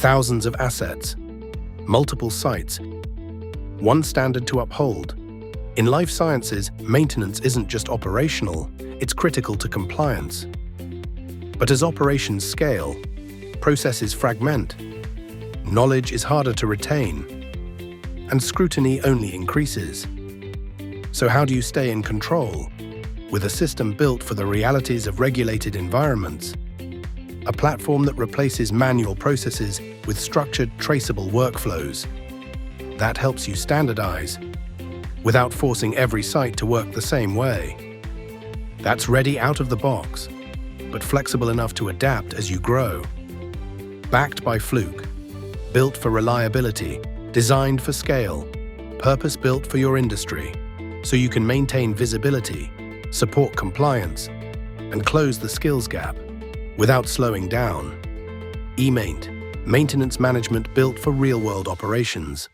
thousands of assets, multiple sites, one standard to uphold. In life sciences, maintenance isn't just operational, it's critical to compliance. But as operations scale, processes fragment, knowledge is harder to retain, and scrutiny only increases. So how do you stay in control? With a system built for the realities of regulated environments, a platform that replaces manual processes with structured, traceable workflows. That helps you standardize without forcing every site to work the same way. That's ready out of the box, but flexible enough to adapt as you grow. Backed by Fluke, built for reliability, designed for scale, purpose-built for your industry, so you can maintain visibility, support compliance, and close the skills gap without slowing down. eMaint, maintenance management built for real-world operations.